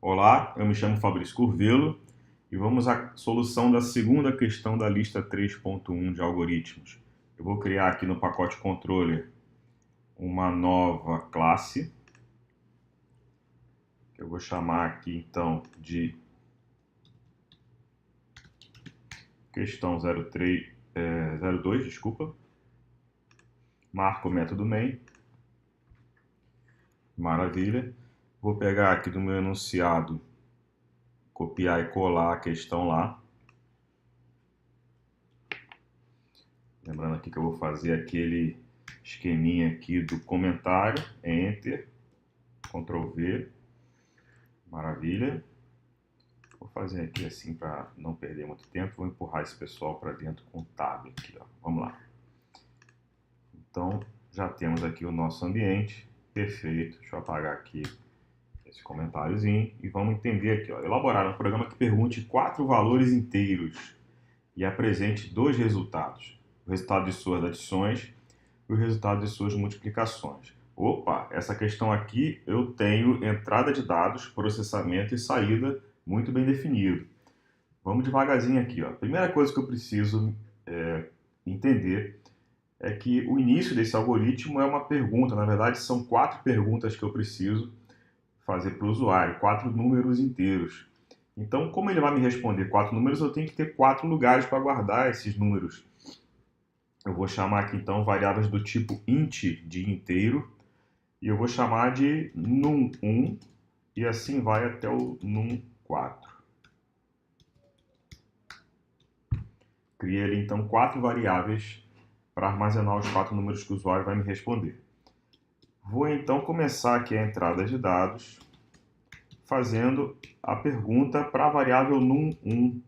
Olá, eu me chamo Fabrício Curvelo e vamos à solução da segunda questão da lista 3.1 de algoritmos. Eu vou criar aqui no pacote controller uma nova classe, que eu vou chamar aqui então de questão 02, desculpa. Marco o método main. Maravilha. Vou pegar aqui do meu enunciado, copiar e colar a questão lá. Lembrando aqui que eu vou fazer aquele esqueminha aqui do comentário, Enter, Ctrl V, maravilha. Vou fazer aqui assim para não perder muito tempo, vou empurrar esse pessoal para dentro com o Tab aqui, ó. Vamos lá. Então, já temos aqui o nosso ambiente, perfeito. Deixa eu apagar aqui esse comentáriozinho e vamos entender aqui, ó. Elaborar um programa que pergunte 4 valores inteiros e apresente 2 resultados. O resultado de suas adições e o resultado de suas multiplicações. Opa, essa questão aqui eu tenho entrada de dados, processamento e saída muito bem definido. Vamos devagarzinho aqui, ó. A primeira coisa que eu preciso entender é que o início desse algoritmo é uma pergunta. Na verdade, são 4 perguntas que eu preciso fazer para o usuário, 4 números inteiros. Então, como ele vai me responder 4 números, eu tenho que ter 4 lugares para guardar esses números. Eu vou chamar aqui então variáveis do tipo int de inteiro e eu vou chamar de num1 e assim vai até o num4. Criei ali então 4 variáveis para armazenar os 4 números que o usuário vai me responder. Vou então começar aqui a entrada de dados fazendo a pergunta para a variável num1.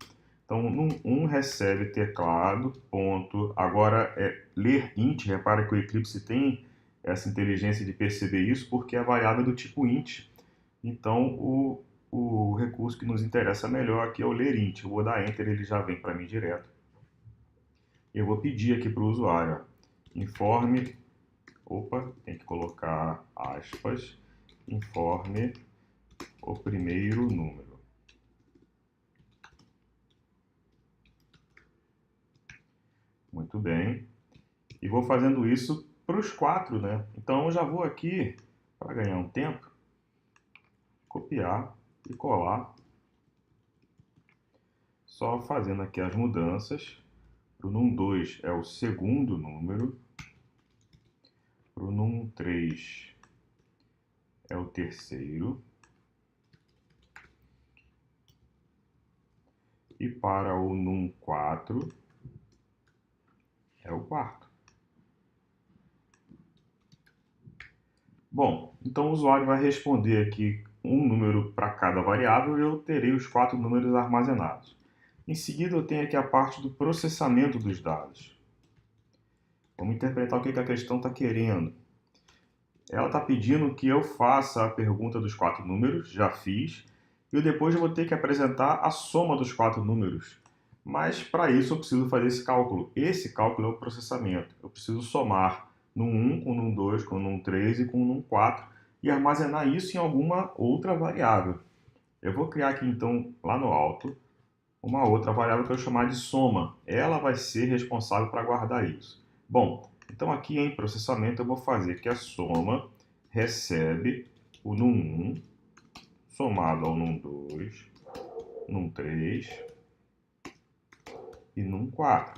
Então, num1 recebe teclado, ponto. Agora, ler int, repara que o Eclipse tem essa inteligência de perceber isso, porque a variável é do tipo int. Então, o recurso que nos interessa melhor aqui é o ler int. Eu vou dar enter, ele já vem para mim direto. Eu vou pedir aqui para o usuário, informe, tem que colocar aspas, informe o primeiro número. Muito bem. E vou fazendo isso para os 4, né? Então eu já vou aqui, para ganhar um tempo, copiar e colar. Só fazendo aqui as mudanças. Para o num2 é o segundo número. Para o num3 é o terceiro. E para o num4 é o quarto. Bom, então o usuário vai responder aqui um número para cada variável e eu terei os 4 números armazenados. Em seguida, eu tenho aqui a parte do processamento dos dados. Vamos interpretar o que a questão está querendo. Ela está pedindo que eu faça a pergunta dos 4 números, já fiz, e depois eu vou ter que apresentar a soma dos 4 números. Mas para isso eu preciso fazer esse cálculo. Esse cálculo é o processamento. Eu preciso somar num1 com num2 com num3 e com num4 e armazenar isso em alguma outra variável. Eu vou criar aqui então, lá no alto, uma outra variável que eu vou chamar de soma. Ela vai ser responsável para guardar isso. Bom, então aqui em processamento eu vou fazer que a soma recebe o num1 somado ao num2, num3 e num4.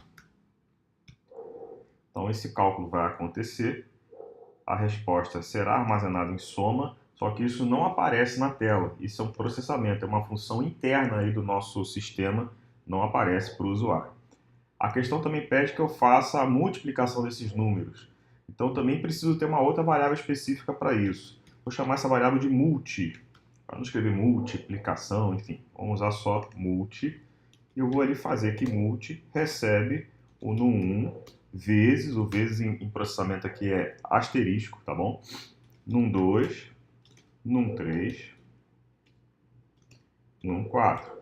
Então esse cálculo vai acontecer, a resposta será armazenada em soma, só que isso não aparece na tela. Isso é um processamento, é uma função interna aí do nosso sistema, não aparece para o usuário. A questão também pede que eu faça a multiplicação desses números. Então também preciso ter uma outra variável específica para isso. Vou chamar essa variável de multi. Para não escrever multiplicação, enfim, vamos usar só multi. E eu vou ali fazer que multi recebe o num1 vezes, o vezes em processamento aqui é asterisco, tá bom? Num2, num3, num4.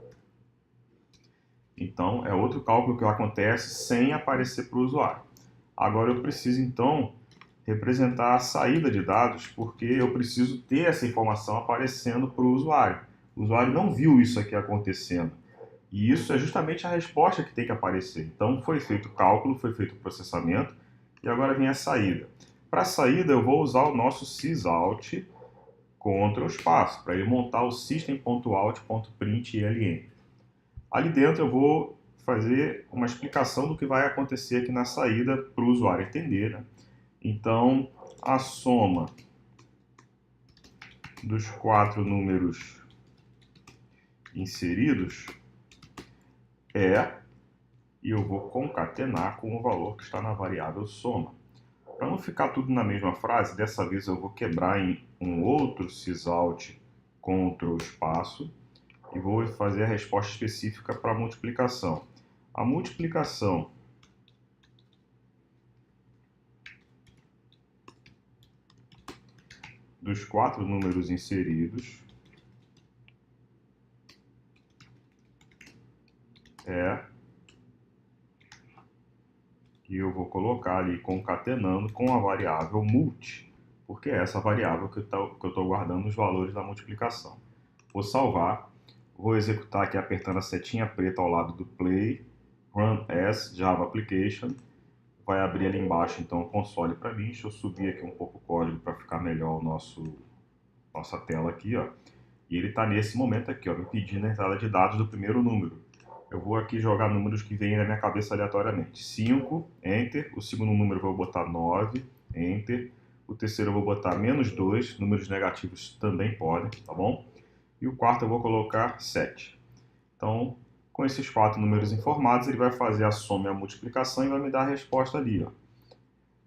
Então, é outro cálculo que acontece sem aparecer para o usuário. Agora eu preciso, então, representar a saída de dados, porque eu preciso ter essa informação aparecendo para o usuário. O usuário não viu isso aqui acontecendo. E isso é justamente a resposta que tem que aparecer. Então, foi feito o cálculo, foi feito o processamento, e agora vem a saída. Para a saída, eu vou usar o nosso sysout Ctrl espaço, para ele montar o system.out.println. Ali dentro eu vou fazer uma explicação do que vai acontecer aqui na saída para o usuário entender, né? Então, a soma dos 4 números inseridos e eu vou concatenar com o valor que está na variável soma. Para não ficar tudo na mesma frase, dessa vez eu vou quebrar em um outro sysout Ctrl espaço e vou fazer a resposta específica para a multiplicação. A multiplicação dos 4 números inseridos e eu vou colocar ali concatenando com a variável multi, porque é essa variável que eu estou guardando os valores da multiplicação. Vou salvar, vou executar aqui apertando a setinha preta ao lado do play, run as Java application, vai abrir ali embaixo então o console para mim. Deixa eu subir aqui um pouco o código para ficar melhor o nossa tela aqui, ó. E ele está nesse momento aqui, ó, me pedindo a entrada de dados do primeiro número. Eu vou aqui jogar números que vêm na minha cabeça aleatoriamente. 5, Enter. O segundo número eu vou botar 9, Enter. O terceiro eu vou botar -2, números negativos também podem, tá bom? E o quarto eu vou colocar 7. Então, com esses 4 números informados, ele vai fazer a soma e a multiplicação e vai me dar a resposta ali, ó.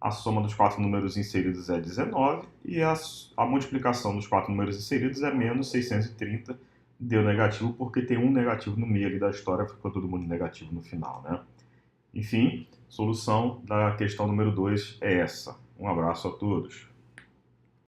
A soma dos 4 números inseridos é 19 e a multiplicação dos 4 números inseridos é menos 630. Deu negativo porque tem um negativo no meio ali da história, ficou todo mundo negativo no final, né? Enfim, solução da questão número 2 é essa. Um abraço a todos.